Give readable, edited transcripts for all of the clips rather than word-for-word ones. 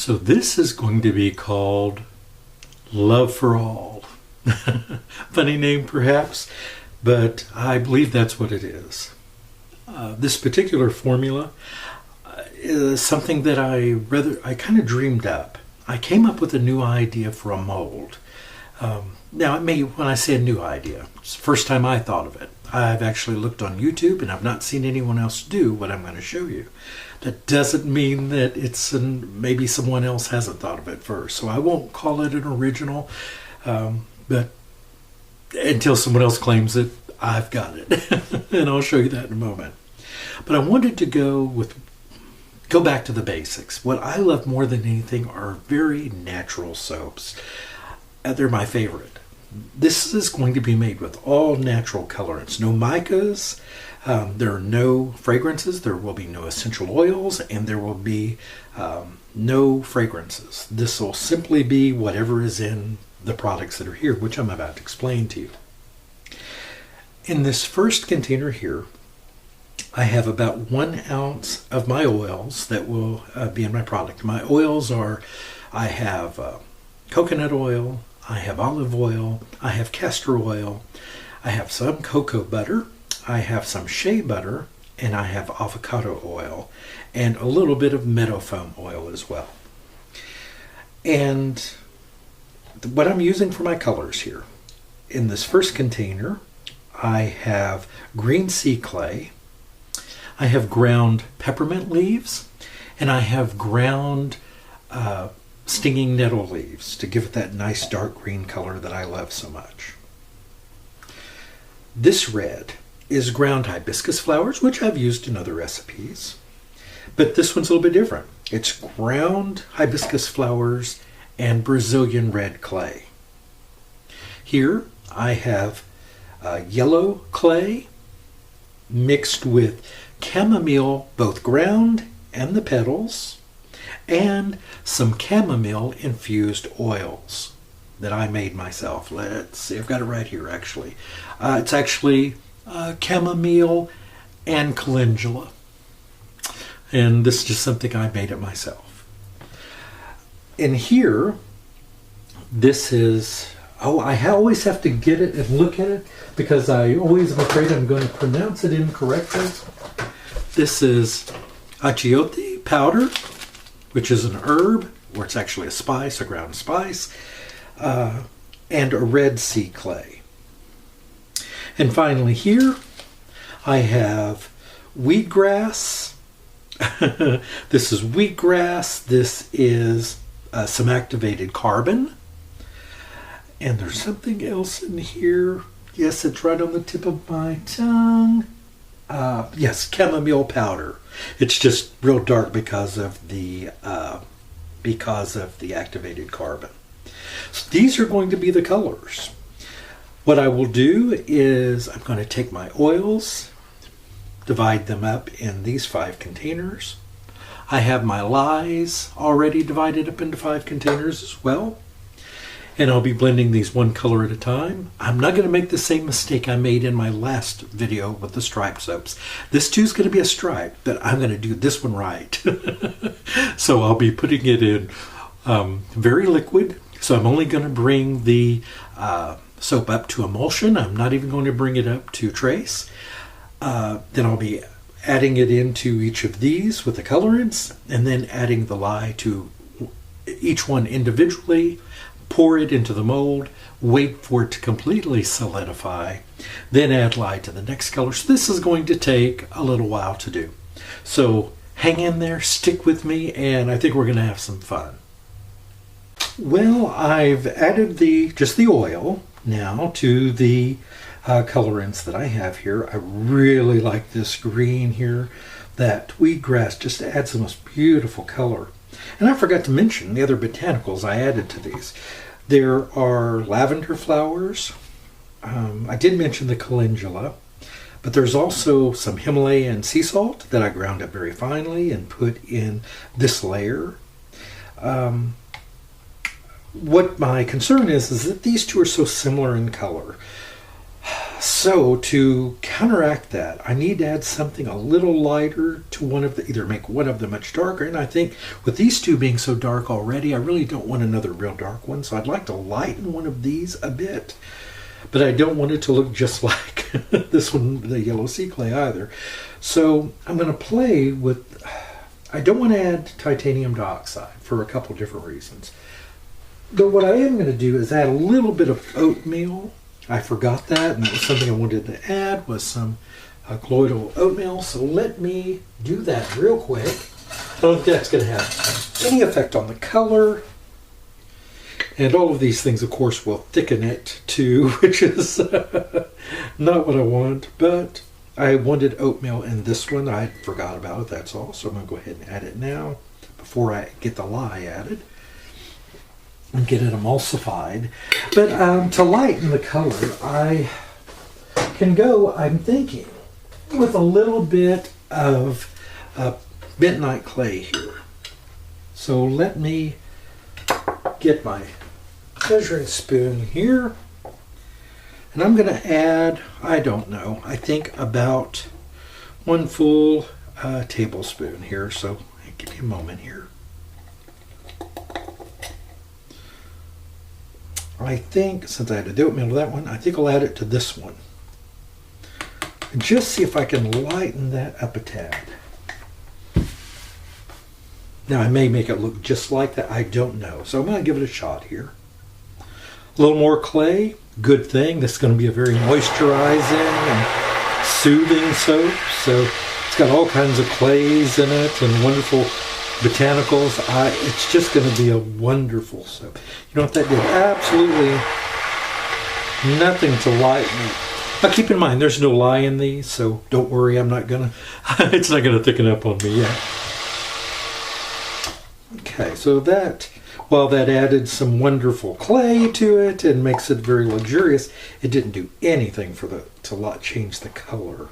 So this is going to be called Love for All. Funny name perhaps, but I believe that's what it is. This particular formula is something that I kind of dreamed up. I came up with a new idea for a mold. Now, when I say a new idea, it's the first time I thought of it. I've actually looked on YouTube and I've not seen anyone else do what I'm going to show you. That doesn't mean that maybe someone else hasn't thought of it first. So I won't call it an original, but until someone else claims it, I've got it. And I'll show you that in a moment. But I wanted to go back to the basics. What I love more than anything are very natural soaps. They're my favorite. This is going to be made with all natural colorants, no micas, there are no fragrances, there will be no essential oils, and there will be no fragrances. This will simply be whatever is in the products that are here, which I'm about to explain to you. In this first container here, I have about 1 ounce of my oils that will be in my product. My oils are, I have coconut oil, I have olive oil, I have castor oil, I have some cocoa butter, I have some shea butter, and I have avocado oil, and a little bit of meadow foam oil as well. And what I'm using for my colors here, in this first container, I have green sea clay, I have ground peppermint leaves, and I have ground stinging nettle leaves to give it that nice dark green color that I love so much. This red is ground hibiscus flowers, which I've used in other recipes, but this one's a little bit different. It's ground hibiscus flowers and Brazilian red clay. Here I have yellow clay mixed with chamomile, both ground and the petals, and some chamomile infused oils that I made myself. Let's see, I've got it right here actually. It's actually chamomile and calendula. And this is just something I made it myself. In here, this is, I always have to get it and look at it because I always am afraid I'm going to pronounce it incorrectly. This is achiote powder, which is an herb, or it's actually a spice, a ground spice, and a red sea clay. And finally here, I have wheatgrass. This is wheatgrass. This is some activated carbon. And there's something else in here. Yes, it's right on the tip of my tongue. Yes, chamomile powder. It's just real dark because of the activated carbon. So these are going to be the colors. What I will do is I'm going to take my oils, divide them up in these 5 containers. I have my lyes already divided up into 5 containers as well. And I'll be blending these one color at a time. I'm not going to make the same mistake I made in my last video with the striped soaps. This too is going to be a stripe, but I'm going to do this one right. So I'll be putting it in very liquid. So I'm only going to bring the soap up to emulsion. I'm not even going to bring it up to trace. Then I'll be adding it into each of these with the colorants, and then adding the lye to each one individually. Pour it into the mold, wait for it to completely solidify, then add lye to the next color. So this is going to take a little while to do. So hang in there, stick with me, and I think we're going to have some fun. Well, I've added just the oil now to the colorants that I have here. I really like this green here. That wheatgrass just adds the most beautiful color. And I forgot to mention the other botanicals I added to these. There are lavender flowers. I did mention the calendula, but there's also some Himalayan sea salt that I ground up very finely and put in this layer. What my concern is that these two are so similar in color. So to counteract that, I need to add something a little lighter to one of the, either make one of them much darker. And I think with these two being so dark already, I really don't want another real dark one. So I'd like to lighten one of these a bit. But I don't want it to look just like this one, the yellow sea clay either. So I'm going to play with, I don't want to add titanium dioxide for a couple different reasons. But what I am going to do is add a little bit of oatmeal. I forgot that, and that was something I wanted to add, was some colloidal oatmeal. So let me do that real quick. I don't think that's going to have any effect on the color. And all of these things, of course, will thicken it too, which is not what I want. But I wanted oatmeal in this one. I forgot about it, that's all. So I'm going to go ahead and add it now before I get the lye added and get it emulsified. But to lighten the color, I can go, I'm thinking, with a little bit of bentonite clay here. So let me get my measuring spoon here, and I'm going to add, I don't know, I think about 1 full tablespoon here. So give me a moment here. I think, since I had to do oatmeal to that one, I think I'll add it to this one. And just see if I can lighten that up a tad. Now I may make it look just like that, I don't know. So I'm going to give it a shot here. A little more clay, good thing. This is going to be a very moisturizing and soothing soap. So it's got all kinds of clays in it and wonderful botanicals. It's just going to be a wonderful soap. You know what, that did absolutely nothing to lighten it. Now keep in mind, there's no lye in these, so don't worry, I'm not gonna, it's not gonna thicken up on me yet. Okay, so that, while that added some wonderful clay to it and makes it very luxurious, it didn't do anything for to change the color.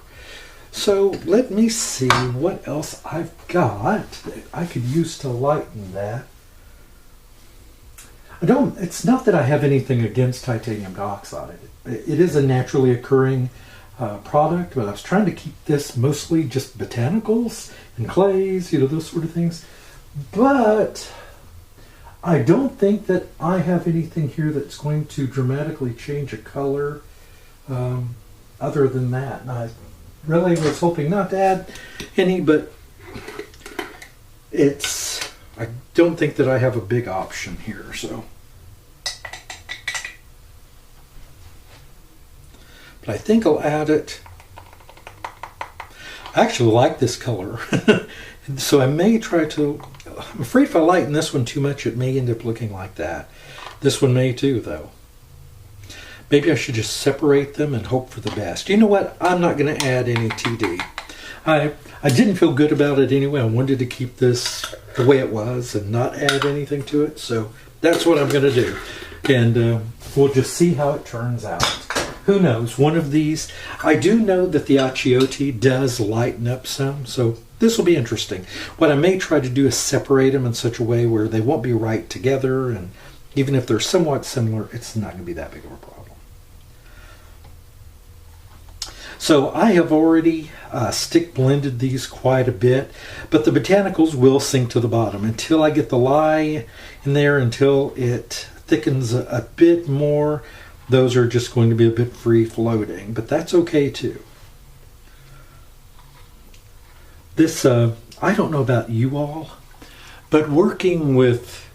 So let me see what else I've got that I could use to lighten that. It's not that I have anything against titanium dioxide. It is a naturally occurring product, but I was trying to keep this mostly just botanicals and clays, you know, those sort of things. But I don't think that I have anything here that's going to dramatically change a color other than that. And I really was hoping not to add any, but I don't think that I have a big option here, so. But I think I'll add it. I actually like this color. So I may try to, I'm afraid if I lighten this one too much, it may end up looking like that. This one may too, though. Maybe I should just separate them and hope for the best. You know what? I'm not going to add any TD. I didn't feel good about it anyway. I wanted to keep this the way it was and not add anything to it. So that's what I'm going to do. And we'll just see how it turns out. Who knows? One of these, I do know that the achiote does lighten up some. So this will be interesting. What I may try to do is separate them in such a way where they won't be right together. And even if they're somewhat similar, it's not going to be that big of a problem. So I have already stick blended these quite a bit, but the botanicals will sink to the bottom until I get the lye in there, until it thickens a bit more. Those are just going to be a bit free floating, but that's okay too. This, I don't know about you all, but working with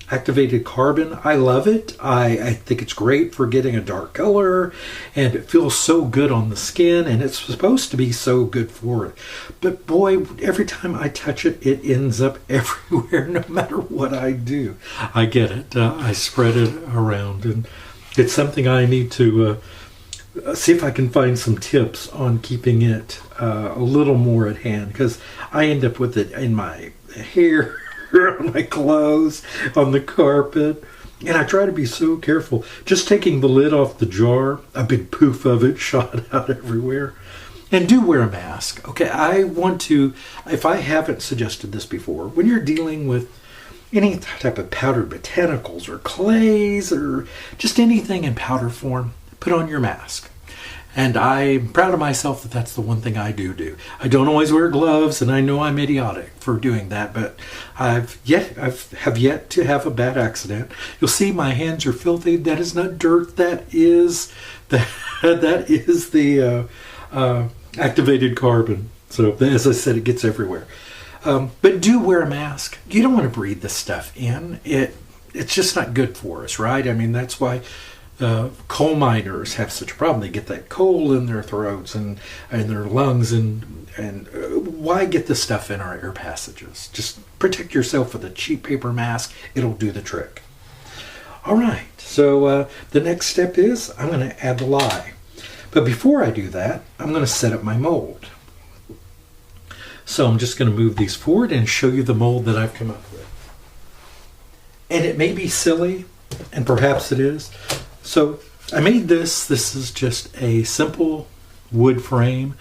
activated carbon, I love it. I think it's great for getting a dark color, and it feels so good on the skin, and it's supposed to be so good for it. But boy, every time I touch it, it ends up everywhere, no matter what I do. I get it. I spread it around, and it's something I need to see if I can find some tips on keeping it a little more at hand, because I end up with it in my hair, on my clothes, on the carpet, and I try to be so careful. Just taking the lid off the jar, a big poof of it shot out everywhere. And do wear a mask. Okay, I want to, if I haven't suggested this before, when you're dealing with any type of powdered botanicals or clays or just anything in powder form, put on your mask. And I'm proud of myself that that's the one thing I do. I don't always wear gloves, and I know I'm idiotic for doing that, but I've yet to have a bad accident. You'll see my hands are filthy. That is not dirt. That is the activated carbon. So as I said, it gets everywhere. But do wear a mask. You don't want to breathe this stuff in. It's just not good for us, right? I mean, that's why coal miners have such a problem. They get that coal in their throats and their lungs, and why get this stuff in our air passages? Just protect yourself with a cheap paper mask. It'll do the trick. All right, so the next step is I'm going to add the lye. But before I do that, I'm going to set up my mold. So I'm just going to move these forward and show you the mold that I've come up with. And it may be silly, and perhaps it is. So I made this. This is just a simple wood frame.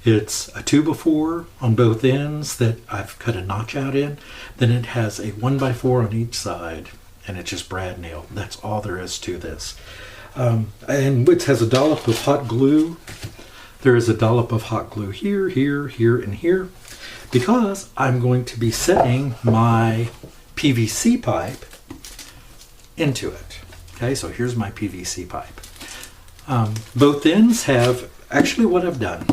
It's a 2x4 on both ends that I've cut a notch out in. Then it has a 1x4 on each side, and it's just brad nailed. That's all there is to this. And it has a dollop of hot glue. There is a dollop of hot glue here, here, here, and here, because I'm going to be setting my PVC pipe into it. Okay, so here's my PVC pipe. Both ends have, actually what I've done,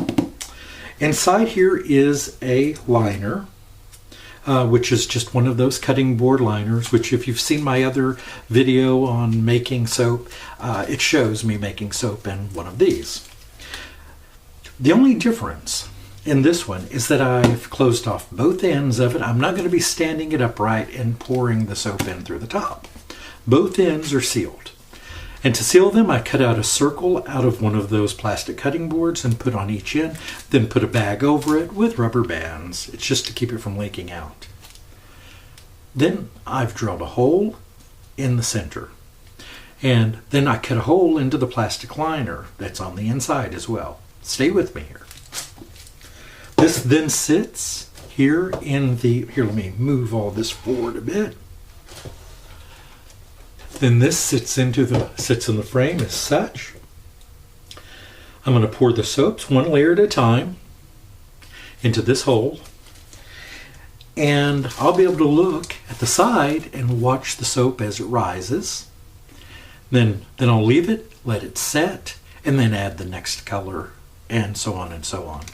inside here is a liner, which is just one of those cutting board liners, which if you've seen my other video on making soap, it shows me making soap in one of these. The only difference in this one is that I've closed off both ends of it. I'm not going to be standing it upright and pouring the soap in through the top. Both ends are sealed. And to seal them, I cut out a circle out of one of those plastic cutting boards and put on each end, then put a bag over it with rubber bands. It's just to keep it from leaking out. Then I've drilled a hole in the center. And then I cut a hole into the plastic liner that's on the inside as well. Stay with me here. This then sits here in the, here, let me move all this forward a bit. Then this sits in the frame as such. I'm going to pour the soaps one layer at a time into this hole. And I'll be able to look at the side and watch the soap as it rises. Then I'll leave it, let it set, and then add the next color, and so on and so on.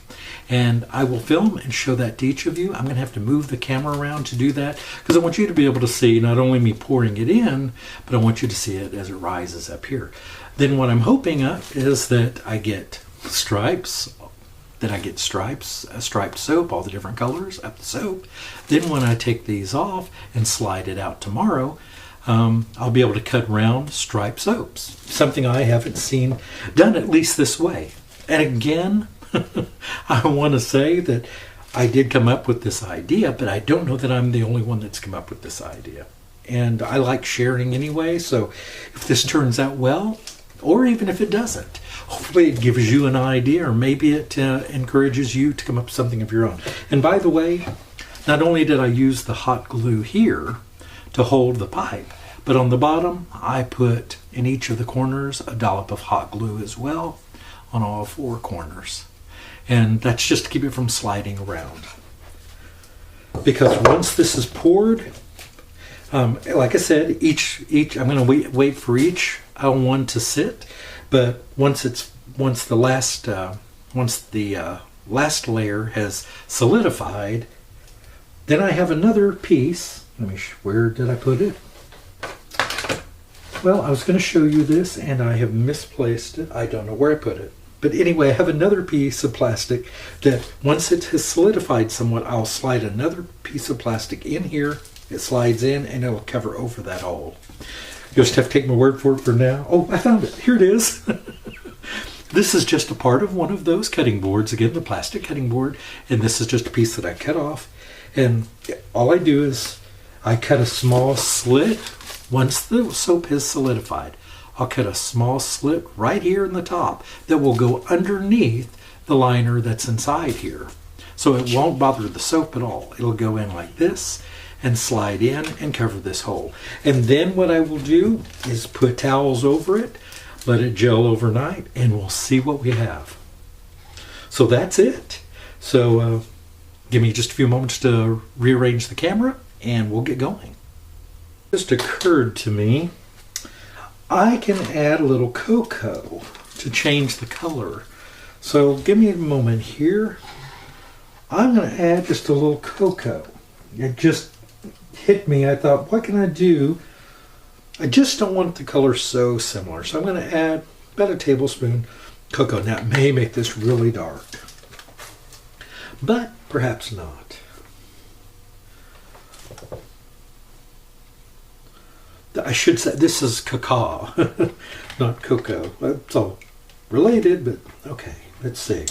And I will film and show that to each of you. I'm going to have to move the camera around to do that because I want you to be able to see not only me pouring it in, but I want you to see it as it rises up here. Then what I'm hoping is that I get stripes, striped soap, all the different colors up the soap. Then when I take these off and slide it out tomorrow, I'll be able to cut round striped soaps, something I haven't seen done at least this way. And again, I want to say that I did come up with this idea, but I don't know that I'm the only one that's come up with this idea. And I like sharing anyway, so if this turns out well, or even if it doesn't, hopefully it gives you an idea, or maybe it encourages you to come up with something of your own. And by the way, not only did I use the hot glue here to hold the pipe, but on the bottom I put in each of the corners a dollop of hot glue as well on all four corners. And that's just to keep it from sliding around. Because once this is poured, like I said, I'm going to wait for each one to sit. But once the last layer has solidified, then I have another piece. Where did I put it? Well, I was going to show you this, and I have misplaced it. I don't know where I put it. But anyway, I have another piece of plastic that once it has solidified somewhat, I'll slide another piece of plastic in here. It slides in and it'll cover over that hole. You'll just have to take my word for it for now. Oh, I found it. Here it is. This is just a part of one of those cutting boards. Again, the plastic cutting board. And this is just a piece that I cut off. And all I do is I cut a small slit once the soap has solidified. I'll cut a small slit right here in the top that will go underneath the liner that's inside here. So it won't bother the soap at all. It'll go in like this and slide in and cover this hole. And then what I will do is put towels over it, let it gel overnight, and we'll see what we have. So that's it. So give me just a few moments to rearrange the camera and we'll get going. It just occurred to me, I can add a little cocoa to change the color. So give me a moment here. I'm going to add just a little cocoa. It just hit me. I thought, what can I do? I just don't want the color so similar. So I'm going to add about a tablespoon cocoa. Now it may make this really dark, but perhaps not. I should say this is cacao, not cocoa. It's all related, but okay, let's see.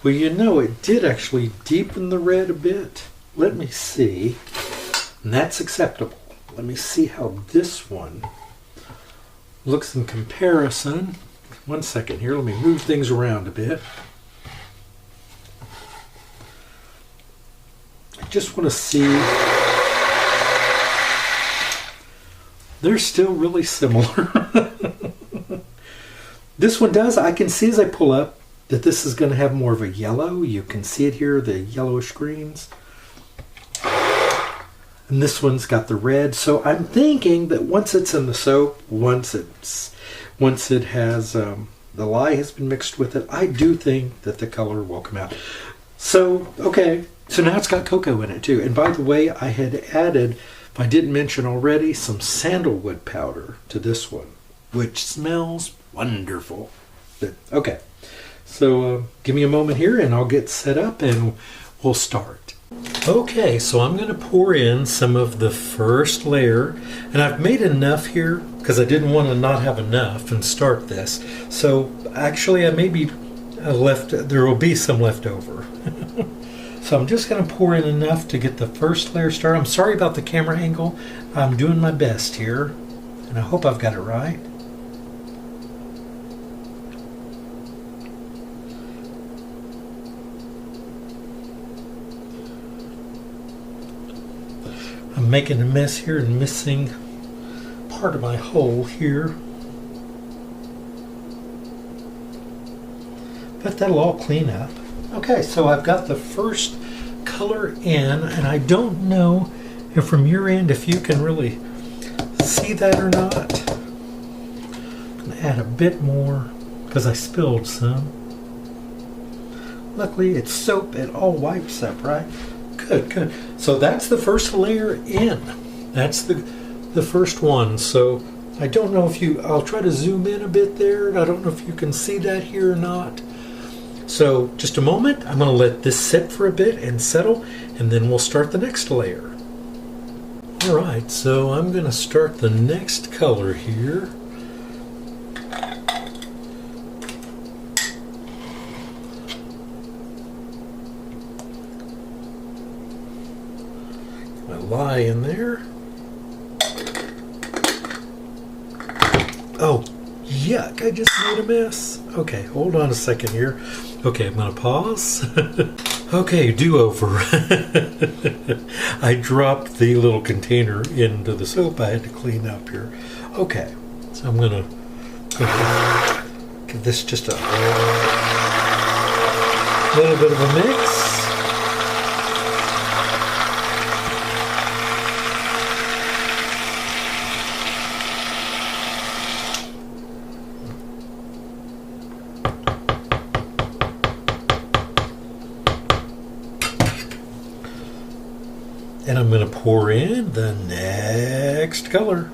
Well, you know, it did actually deepen the red a bit. Let me see. And that's acceptable. Let me see how this one looks in comparison. One second here. Let me move things around a bit. I just want to see. They're still really similar. This one does. I can see as I pull up that this is going to have more of a yellow. You can see it here, the yellowish greens. And this one's got the red. So I'm thinking that once it's in the soap, once it has the lye has been mixed with it, I do think that the color will come out. So okay, so now it's got cocoa in it too. And by the way, I had added, if I didn't mention already, some sandalwood powder to this one, which smells wonderful. But, okay. So give me a moment here and I'll get set up and we'll start. Okay, so I'm going to pour in some of the first layer, and I've made enough here because I didn't want to not have enough and start this. So actually I may be there will be some left over. So I'm just going to pour in enough to get the first layer started. I'm sorry about the camera angle. I'm doing my best here and I hope I've got it right. I'm making a mess here and missing part of my hole here. But that'll all clean up. Okay, so I've got the first color in, and I don't know if from your end if you can really see that or not. I'm going to add a bit more because I spilled some. Luckily it's soap, it all wipes up, right? Good, good. So that's the first layer in. That's the first one. So I don't know if I'll try to zoom in a bit there. I don't know if you can see that here or not. So just a moment. I'm going to let this sit for a bit and settle, and then we'll start the next layer. All right, so I'm going to start the next color here. Lye in there. Oh, yuck, I just made a mess. Okay, hold on a second here. Okay, I'm going to pause. Okay, do-over. I dropped the little container into the soap I had to clean up here. Okay, so I'm going to give this just a little bit of a mix. And I'm going to pour in the next color.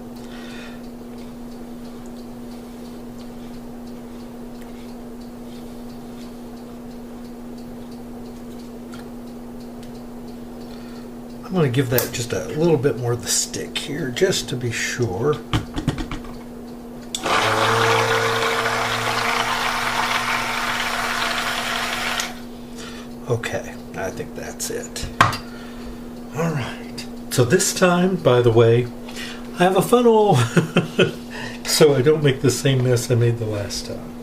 I'm going to give that just a little bit more of the stick here, just to be sure. Okay, I think that's it. All right. So this time, by the way, I have a funnel. so I don't make the same mess I made the last time.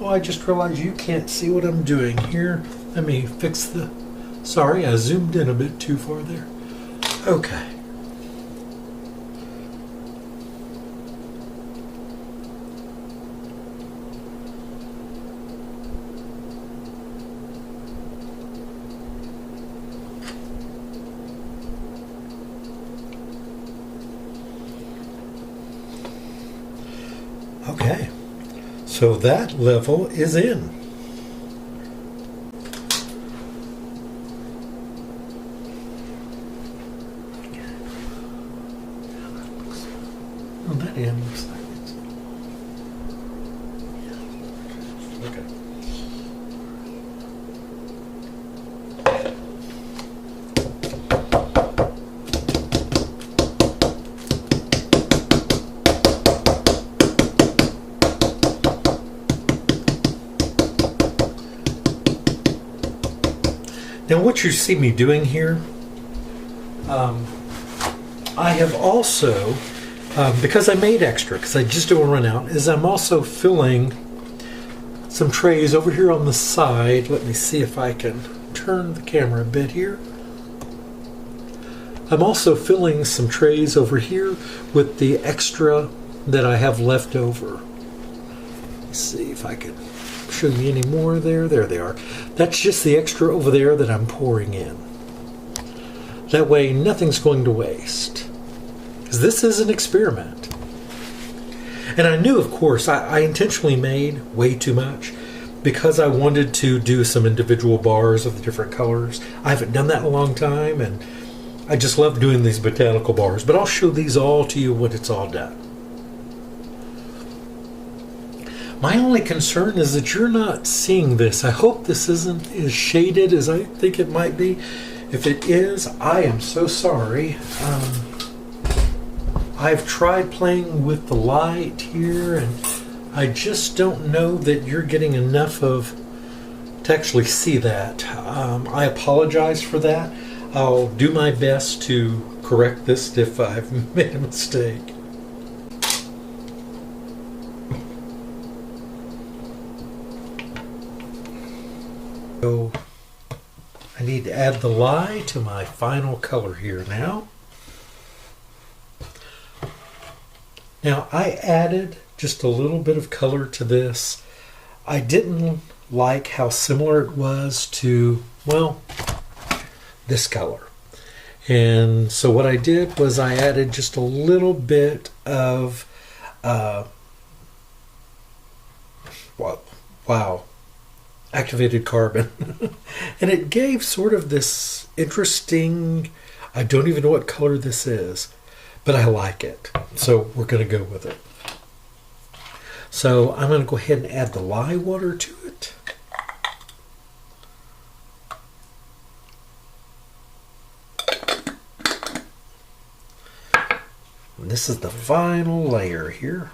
Oh, I just realized you can't see what I'm doing here. Let me fix the... Sorry, I zoomed in a bit too far there. Okay. Okay, so that level is in. Oh, that end looks like it's... Okay. Now what you see me doing here, I have also, because I made extra, because I just don't want to run out, is I'm also filling some trays over here on the side. Let me see if I can turn the camera a bit here. I'm also filling some trays over here with the extra that I have left over. Let's see if I can show you any more there. There they are. That's just the extra over there that I'm pouring in. That way nothing's going to waste. Because this is an experiment. And I knew, of course, I intentionally made way too much because I wanted to do some individual bars of the different colors. I haven't done that in a long time, and I just love doing these botanical bars. But I'll show these all to you when it's all done. My only concern is that you're not seeing this. I hope this isn't as shaded as I think it might be. If it is, I am so sorry. I've tried playing with the light here, and I just don't know that you're getting enough of to actually see that. I apologize for that. I'll do my best to correct this if I've made a mistake. So I need to add the lye to my final color here now. Now I added just a little bit of color to this. I didn't like how similar it was to, well, this color. And so what I did was I added just a little bit of, wow, activated carbon. And it gave sort of this interesting, I don't even know what color this is, but I like it. So we're going to go with it. So I'm going to go ahead and add the lye water to it. And this is the final layer here.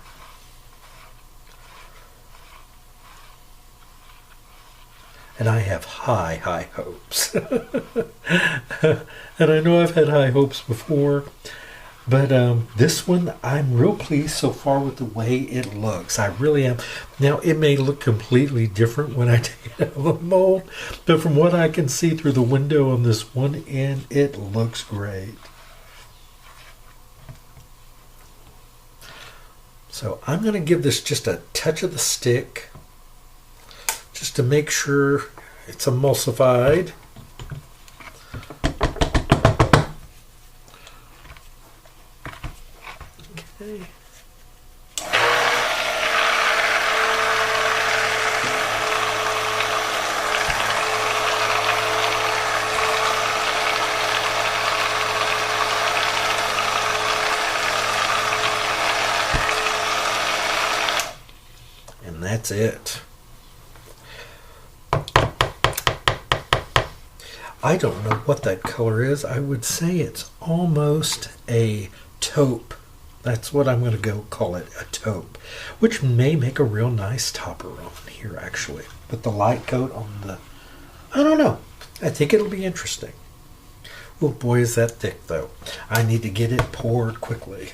And I have high hopes. And I know I've had high hopes before, but this one, I'm real pleased so far with the way it looks. I really am. Now, it may look completely different when I take it out of the mold, but from what I can see through the window on this one end, it looks great. So I'm going to give this just a touch of the stick, just to make sure it's emulsified. Okay. And that's it. I don't know what that color is. I would say it's almost a taupe. That's what I'm going to go call it, a taupe, which may make a real nice topper on here actually. But the light coat on the, I don't know. I think it'll be interesting. Oh boy, is that thick though. I need to get it poured quickly.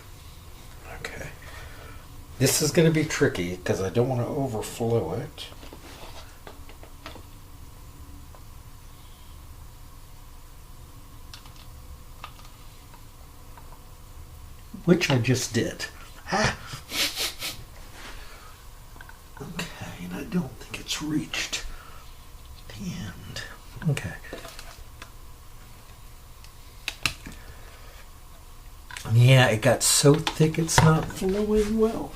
Okay. This is going to be tricky because I don't want to overflow it. Which I just did. Ah. Okay, and I don't think it's reached the end. Okay. Yeah, it got so thick it's not flowing well.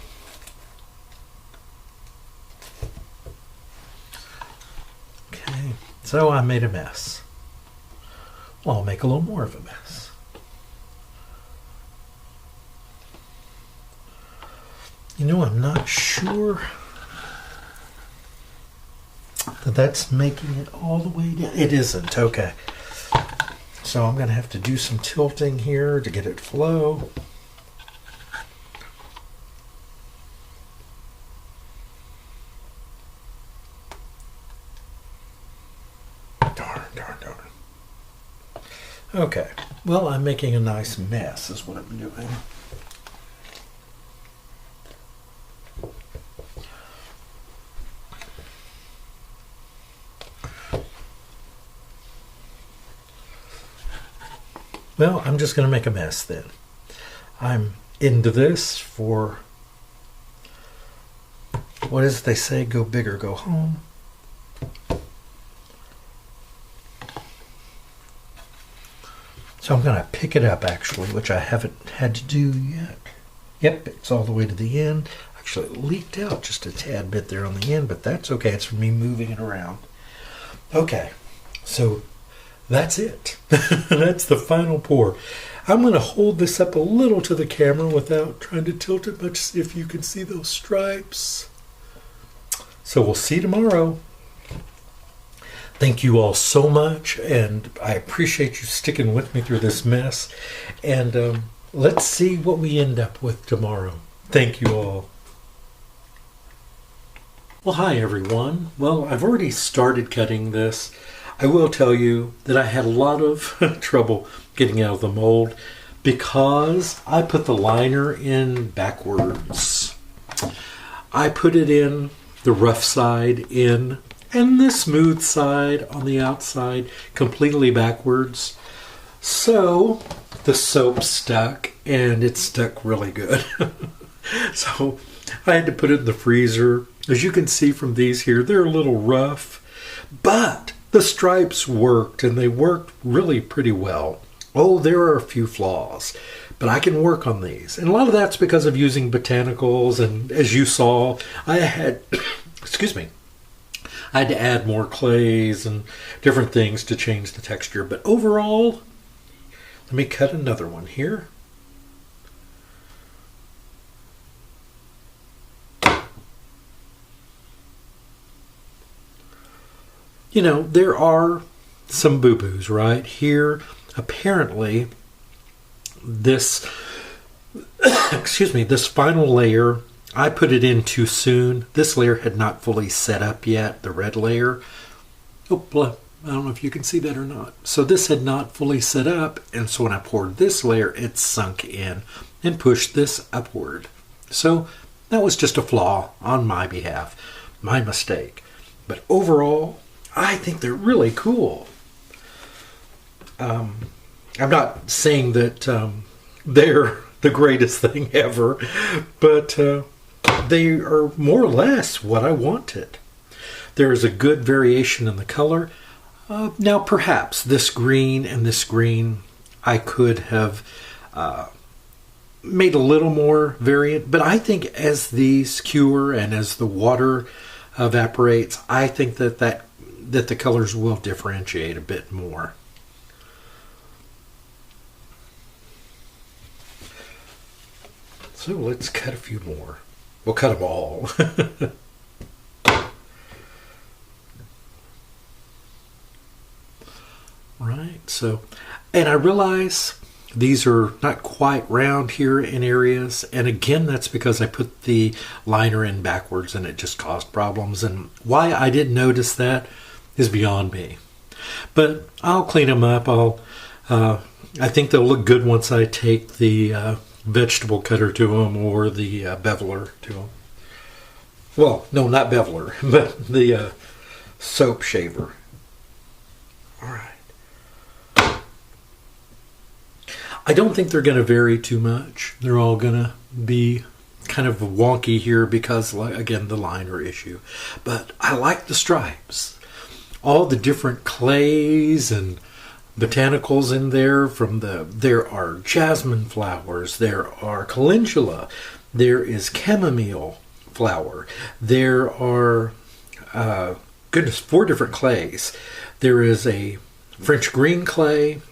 Okay, so I made a mess. Well, I'll make a little more of a mess. You know, I'm not sure that that's making it all the way down. It isn't, okay. So I'm going to have to do some tilting here to get it flow. Darn. Okay, well, I'm making a nice mess is what I'm doing. Well, I'm just going to make a mess then. I'm into this for, what is it they say, go big or go home. So I'm going to pick it up actually, which I haven't had to do yet. Yep, it's all the way to the end. Actually, it leaked out just a tad bit there on the end, but that's okay. It's for me moving it around. Okay, so that's it. That's the final pour. I'm going to hold this up a little to the camera without trying to tilt it much, see if you can see those stripes. So we'll see tomorrow. Thank you all so much, and I appreciate you sticking with me through this mess. And let's see what we end up with tomorrow. Thank you all. Well, hi everyone. Well, I've already started cutting this. I will tell you that I had a lot of trouble getting out of the mold because I put the liner in backwards. I put it in the rough side in and the smooth side on the outside completely backwards. So the soap stuck, and it stuck really good. So I had to put it in the freezer. As you can see from these here, they're a little rough, but the stripes worked, and they worked really pretty well. Oh, there are a few flaws, but I can work on these. And a lot of that's because of using botanicals, and as you saw, I had, excuse me, I had to add more clays and different things to change the texture. But overall, let me cut another one here. You know, there are some boo-boos right here. Apparently, this, excuse me, this final layer, I put it in too soon. This layer had not fully set up yet, the red layer. Oh, I don't know if you can see that or not. So this had not fully set up, and so when I poured this layer, it sunk in and pushed this upward. So that was just a flaw on my behalf, my mistake. But overall, I think they're really cool. I'm not saying that they're the greatest thing ever, but they are more or less what I wanted. There is a good variation in the color. Now perhaps this green and this green I could have made a little more variant, but I think as these cure and as the water evaporates, I think that the colors will differentiate a bit more. So let's cut a few more. We'll cut them all. Right, so, and I realize these are not quite round here in areas, and again that's because I put the liner in backwards and it just caused problems, and why I didn't notice that is beyond me. But I'll clean them up. I'll I think they'll look good once I take the vegetable cutter to them or the beveler to them. Well, no, not beveler, but the soap shaver. All right. I don't think they're going to vary too much. They're all going to be kind of wonky here because, again, the liner issue. But I like the stripes. All the different clays and botanicals in there. There are jasmine flowers. There are calendula. There is chamomile flower. There are, 4 different clays. There is a French green clay.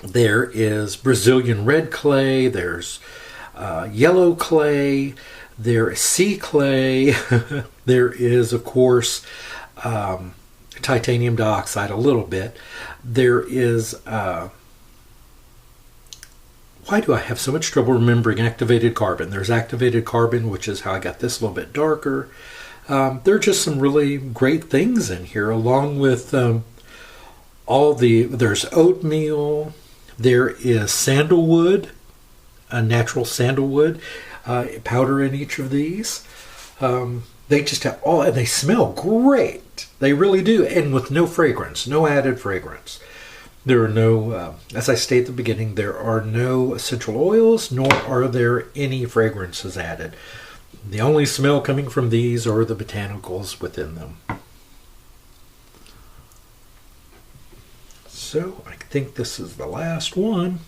There is Brazilian red clay. There's yellow clay. There is sea clay. There is, of course, titanium dioxide a little bit. There is, why do I have so much trouble remembering activated carbon? There's activated carbon, which is how I got this a little bit darker. There are just some really great things in here, along with there's oatmeal. There is sandalwood, a natural sandalwood powder in each of these. They just have and they smell great. They really do, and with no fragrance, no added fragrance. There are no, as I stated at the beginning, there are no essential oils, nor are there any fragrances added. The only smell coming from these are the botanicals within them. So I think this is the last one.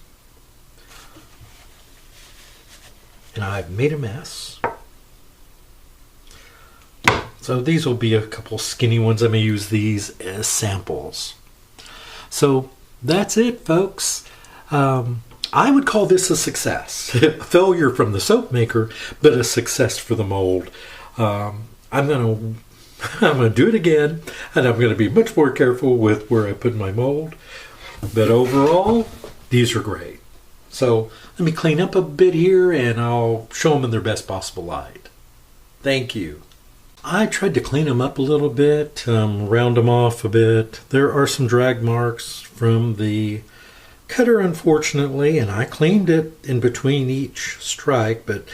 And I've made a mess. So these will be a couple skinny ones. I may use these as samples. So that's it, folks. I would call this a success. A failure from the soap maker, but a success for the mold. I'm gonna do it again, and I'm gonna be much more careful with where I put my mold. But overall, these are great. So let me clean up a bit here, and I'll show them in their best possible light. Thank you. I tried to clean them up a little bit, round them off a bit. There are some drag marks from the cutter, unfortunately, and I cleaned it in between each strike. But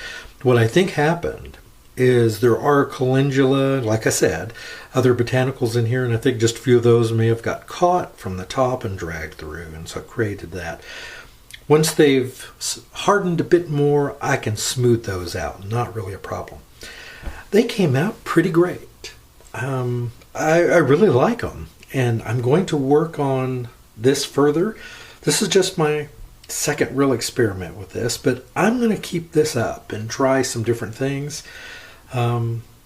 what I think happened is there are calendula, like I said, other botanicals in here, and I think just a few of those may have got caught from the top and dragged through, and so I created that. Once they've hardened a bit more, I can smooth those out. Not really a problem. They came out pretty great. I really like them, and I'm going to work on this further. This is just my second real experiment with this, but I'm going to keep this up and try some different things.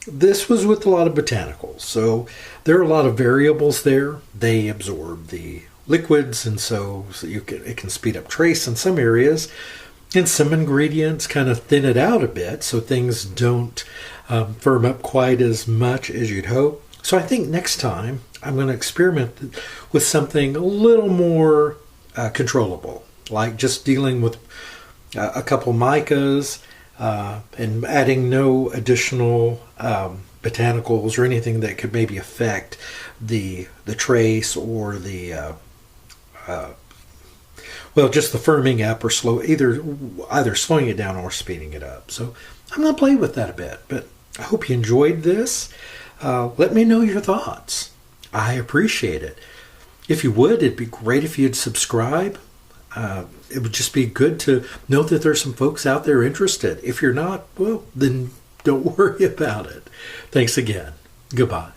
This was with a lot of botanicals, so there are a lot of variables there. They absorb the liquids, and so it can speed up trace in some areas, and some ingredients kind of thin it out a bit so things don't firm up quite as much as you'd hope. So I think next time I'm going to experiment with something a little more controllable, like just dealing with a couple micas and adding no additional botanicals or anything that could maybe affect the trace or the just the firming up or either slowing it down or speeding it up. So I'm going to play with that a bit, but I hope you enjoyed this. Let me know your thoughts. I appreciate it. If you would, it'd be great if you'd subscribe. It would just be good to know that there's some folks out there interested. If you're not, well, then don't worry about it. Thanks again. Goodbye.